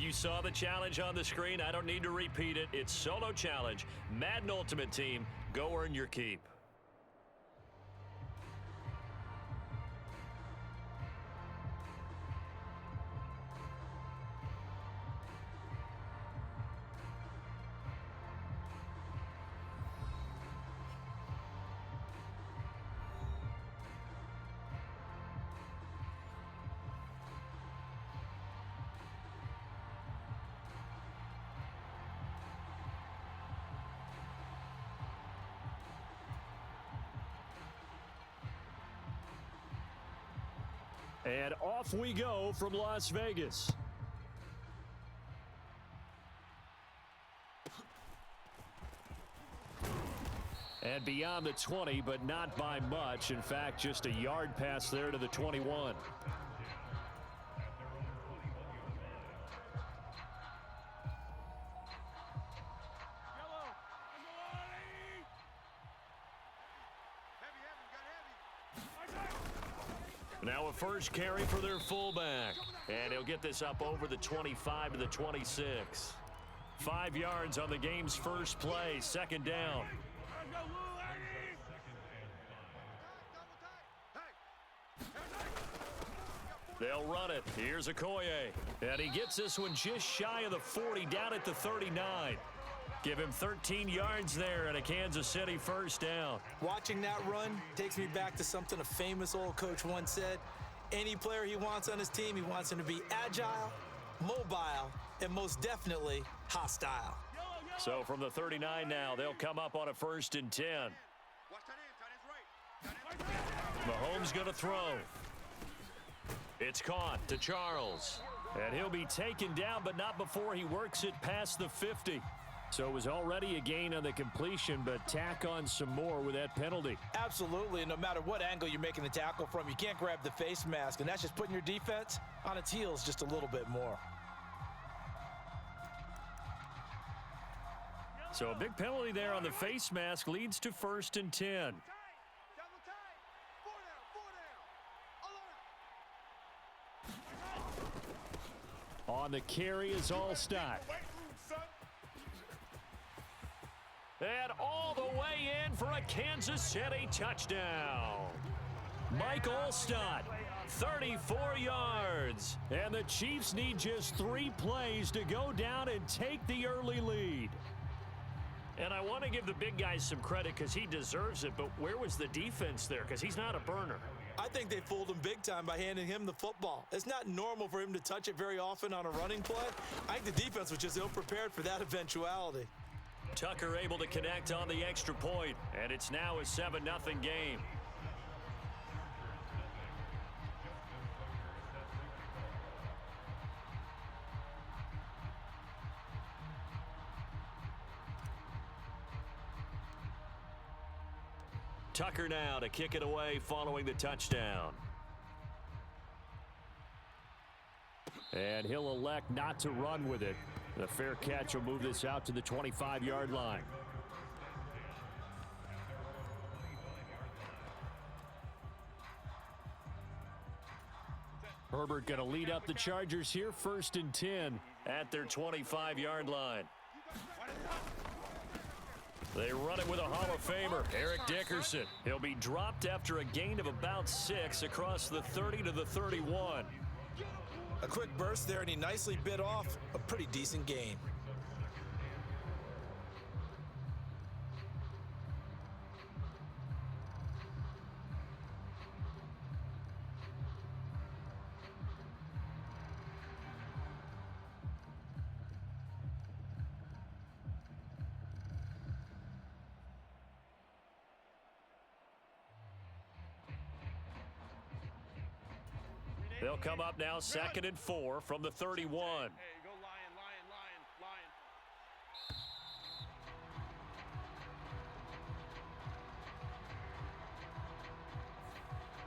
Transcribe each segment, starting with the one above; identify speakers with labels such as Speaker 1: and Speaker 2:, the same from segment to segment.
Speaker 1: you saw the challenge on the screen. I don't need to repeat it. It's solo challenge. Madden Ultimate Team, go earn your keep. And off we go from Las Vegas. And beyond the 20, but not by much. In fact, just a yard pass there to the 21. Now a first carry for their fullback. And he'll get this up over the 25 to the 26. 5 yards on the game's first play. Second down. They'll run it. Here's Okoye. And he gets this one just shy of the 40, down at the 39. Give him 13 yards there and a Kansas City first down.
Speaker 2: Watching that run takes me back to something a famous old coach once said. Any player he wants on his team, he wants him to be agile, mobile, and most definitely hostile.
Speaker 1: So from the 39 now, they'll come up on a 1st and 10. Mahomes going to throw. It's caught to Charles. And he'll be taken down, but not before he works it past the 50. So it was already a gain on the completion, but tack on some more with that penalty.
Speaker 2: Absolutely. No matter what angle you're making the tackle from, you can't grab the face mask, and that's just putting your defense on its heels just a little bit more.
Speaker 1: So a big penalty there on the face mask leads to 1st and 10. On the carry is Allstott. And all the way in for a Kansas City touchdown. Mike Allstott, 34 yards. And the Chiefs need just 3 plays to go down and take the early lead. And I want to give the big guys some credit because he deserves it, but where was the defense there? Because he's not a burner.
Speaker 2: I think they fooled him big time by handing him the football. It's not normal for him to touch it very often on a running play. I think the defense was just ill-prepared for that eventuality.
Speaker 1: Tucker able to connect on the extra point, and it's now a 7-0 game. Tucker now to kick it away following the touchdown. And he'll elect not to run with it. The fair catch will move this out to the 25-yard line. Herbert going to lead up the Chargers here, 1st and 10 at their 25-yard line. They run it with a Hall of Famer, Eric Dickerson. He'll be dropped after a gain of about 6 across the 30 to the 31.
Speaker 2: A quick burst there, and he nicely bit off a pretty decent gain.
Speaker 1: They'll come up now 2nd and 4 from the 31.
Speaker 3: Hey, go lion, lion, lion, lion.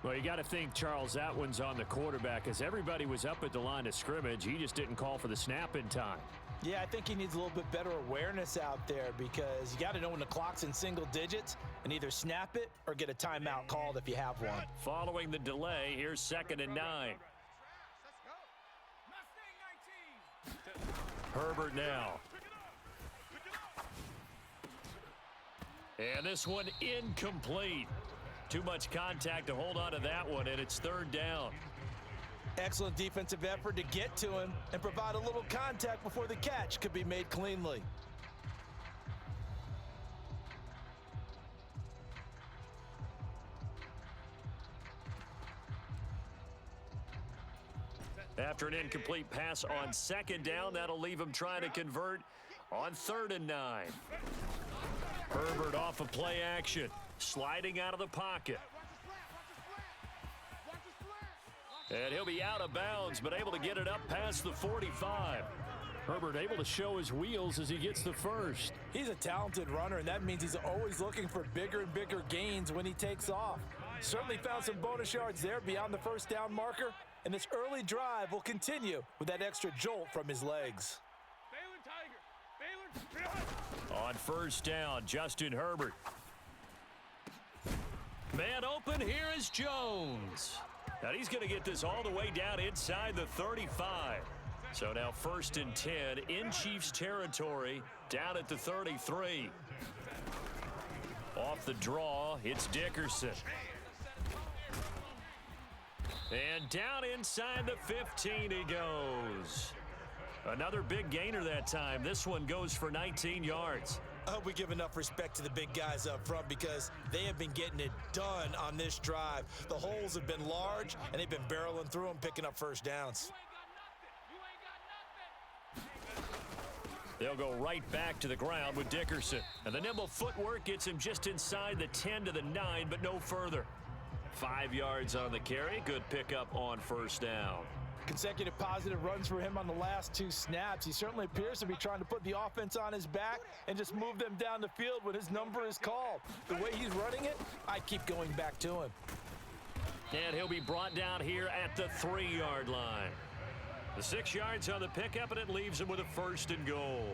Speaker 1: Well, you got to think, Charles, that one's on the quarterback as everybody was up at the line of scrimmage. He just didn't call for the snap in time.
Speaker 2: Yeah, I think he needs a little bit better awareness out there because you got to know when the clock's in single digits and either snap it or get a timeout called if you have one.
Speaker 1: Following the delay, here's 2nd and 9.
Speaker 3: Let's go.
Speaker 1: Herbert now. And this one incomplete. Too much contact to hold on to that one, and it's third down.
Speaker 2: Excellent defensive effort to get to him and provide a little contact before the catch could be made cleanly.
Speaker 1: After an incomplete pass on second down, that'll leave him trying to convert on 3rd and 9. Herbert off of play action, sliding out of the pocket. And he'll be out of bounds, but able to get it up past the 45. Herbert able to show his wheels as he gets the first.
Speaker 2: He's a talented runner, and that means he's always looking for bigger and bigger gains when he takes off. Certainly found some bonus yards there beyond the first down marker, and this early drive will continue with that extra jolt from his legs.
Speaker 1: On first down, Justin Herbert. Man open, here is Jones. Now he's going to get this all the way down inside the 35. So now 1st and 10 in Chiefs territory, down at the 33. Off the draw, it's Dickerson. And down inside the 15 he goes. Another big gainer that time. This one goes for 19 yards.
Speaker 2: I hope we give enough respect to the big guys up front because they have been getting it done on this drive. The holes have been large, and they've been barreling through them, picking up first downs.
Speaker 1: They'll go right back to the ground with Dickerson. And the nimble footwork gets him just inside the 10 to the 9, but no further. 5 yards on the carry. Good pickup on first down.
Speaker 2: Consecutive positive runs for him on the last 2 snaps. He certainly appears to be trying to put the offense on his back and just move them down the field when his number is called. The way he's running it, I keep going back to him.
Speaker 1: And he'll be brought down here at the 3-yard line. The 6 yards on the pickup, and it leaves him with a 1st and goal.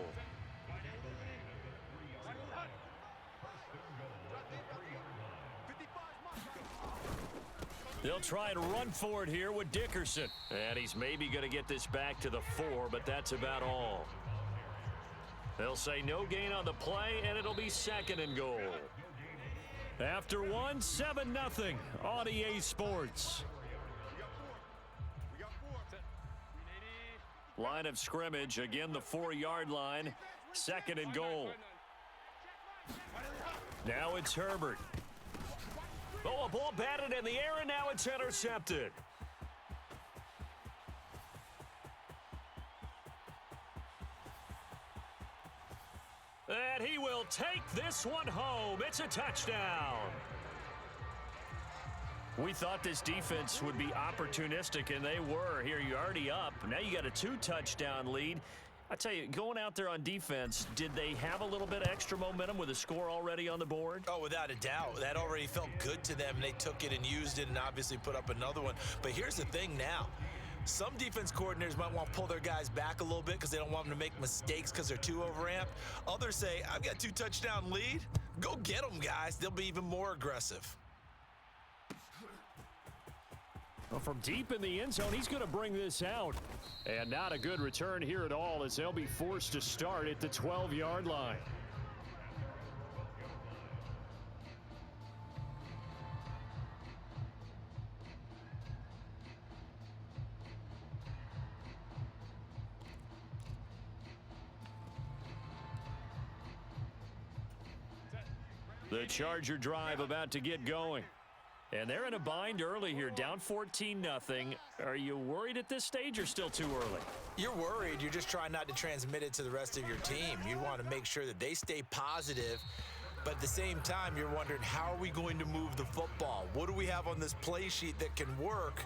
Speaker 1: They'll try and run for it here with Dickerson. And he's maybe going to get this back to the 4, but that's about all. They'll say no gain on the play, and it'll be 2nd and goal. After 1, 7-0 on EA Sports. Line of scrimmage, again the 4-yard line, 2nd and goal. Now it's Herbert. Oh, a ball batted in the air, and now it's intercepted. And he will take this one home. It's a touchdown. We thought this defense would be opportunistic, and they were. Here, you're already up. Now you got a 2-touchdown lead. I tell you, going out there on defense, did they have a little bit of extra momentum with a score already on the board?
Speaker 2: Oh, without a doubt. That already felt good to them. They took it and used it and obviously put up another one. But here's the thing now. Some defense coordinators might want to pull their guys back a little bit because they don't want them to make mistakes because they're too overamped. Others say, I've got 2-touchdown lead. Go get them, guys. They'll be even more aggressive.
Speaker 1: Well, from deep in the end zone, he's going to bring this out. And not a good return here at all as they'll be forced to start at the 12-yard line. The Charger drive about to get going. And they're in a bind early here, down 14-0. Are you worried at this stage or still too early?
Speaker 2: You're worried. You're just trying not to transmit it to the rest of your team. You want to make sure that they stay positive, but at the same time, you're wondering, how are we going to move the football? What do we have on this play sheet that can work?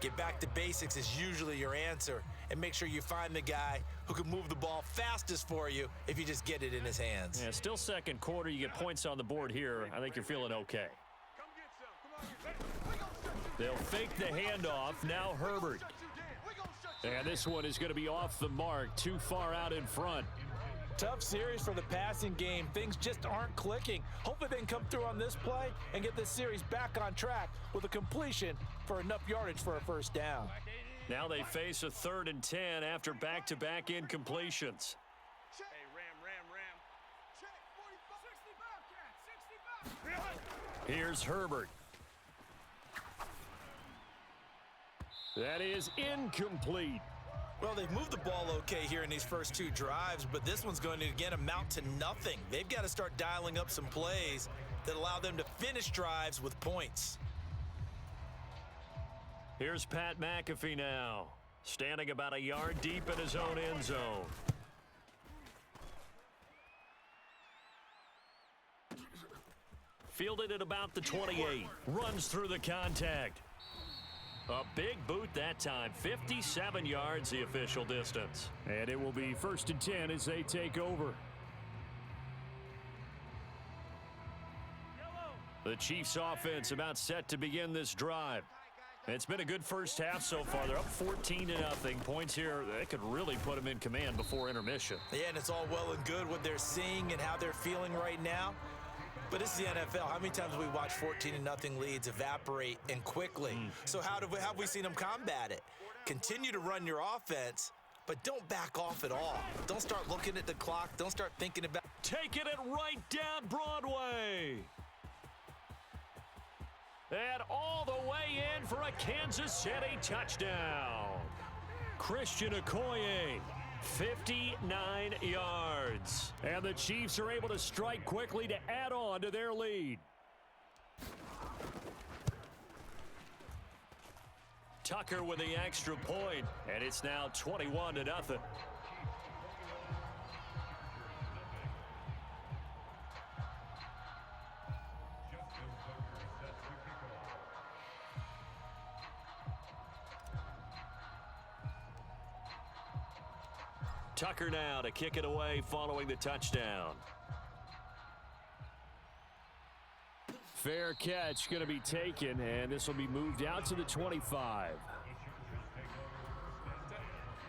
Speaker 2: Get back to basics is usually your answer, and make sure you find the guy who can move the ball fastest for you if you just get it in his hands.
Speaker 1: Yeah, still second quarter. You get points on the board here. I think you're feeling okay. They'll fake the handoff. Now Herbert. And this one is going to be off the mark. Too far out in front.
Speaker 2: Tough series for the passing game. Things just aren't clicking. Hopefully they can come through on this play and get this series back on track with a completion for enough yardage for a first down.
Speaker 1: Now they face a 3rd and 10 after back-to-back incompletions.
Speaker 3: Hey, ram.
Speaker 4: Check, 45. 60 Bobcat, 60 Bobcat.
Speaker 1: Here's Herbert. That is incomplete.
Speaker 2: Well, they've moved the ball okay here in these first 2 drives, but this one's going to, again, amount to nothing. They've got to start dialing up some plays that allow them to finish drives with points.
Speaker 1: Here's Pat McAfee now, standing about a yard deep in his own end zone. Fielded at about the 28, runs through the contact. A big boot that time, 57 yards the official distance.
Speaker 5: And it will be 1st and 10 as they take over.
Speaker 1: The Chiefs offense about set to begin this drive. It's been a good first half so far. They're up 14-0. Points here, that could really put them in command before intermission.
Speaker 2: Yeah, and it's all well and good what they're seeing and how they're feeling right now. But this is the NFL. How many times have we watched 14-0 leads evaporate and quickly? So how have we seen them combat it? Continue to run your offense, but don't back off at all. Don't start looking at the clock. Don't start thinking about...
Speaker 1: Taking it right down Broadway. And all the way in for a Kansas City touchdown. Christian Okoye, 59 yards. And the Chiefs are able to strike quickly to add on to their lead. Tucker with the extra point, and it's now 21-0. Tucker now to kick it away following the touchdown.
Speaker 5: Fair catch going to be taken, and this will be moved out to the 25.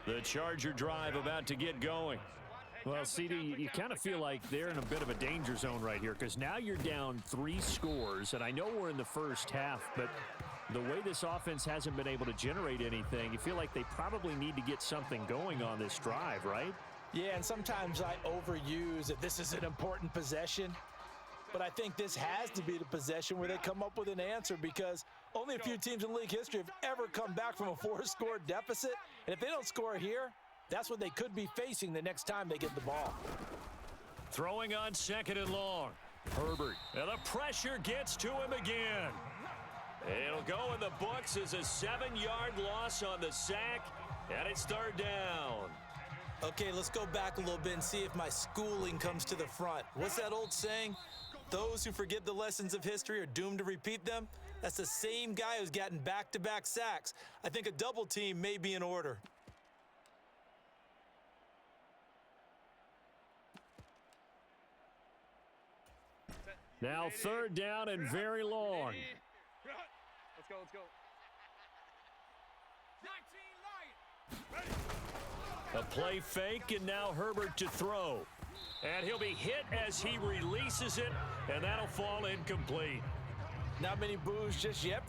Speaker 1: The Charger drive about to get going.
Speaker 5: Well, CD, you kind of feel like they're in a bit of a danger zone right here because now you're down 3 scores, and I know we're in the first half, but the way this offense hasn't been able to generate anything, you feel like they probably need to get something going on this drive, right?
Speaker 6: Yeah, and sometimes I overuse that this is an important possession, but I think this has to be the possession where they come up with an answer because only a few teams in league history have ever come back from a 4-score deficit, and if they don't score here, that's what they could be facing the next time they get the ball.
Speaker 1: Throwing on 2nd and long. Herbert. And the pressure gets to him again. It'll go in the books as a 7-yard loss on the sack, and it's 3rd down.
Speaker 2: Okay, let's go back a little bit and see if my schooling comes to the front. What's that old saying? Those who forget the lessons of history are doomed to repeat them. That's the same guy who's gotten back-to-back sacks. I think a double team may be in order.
Speaker 5: Now 3rd down and very long.
Speaker 3: Let's go.
Speaker 4: 19 Lions.
Speaker 1: A play fake, and now Herbert to throw. And he'll be hit as he releases it, and that'll fall incomplete.
Speaker 6: Not many boos just yet.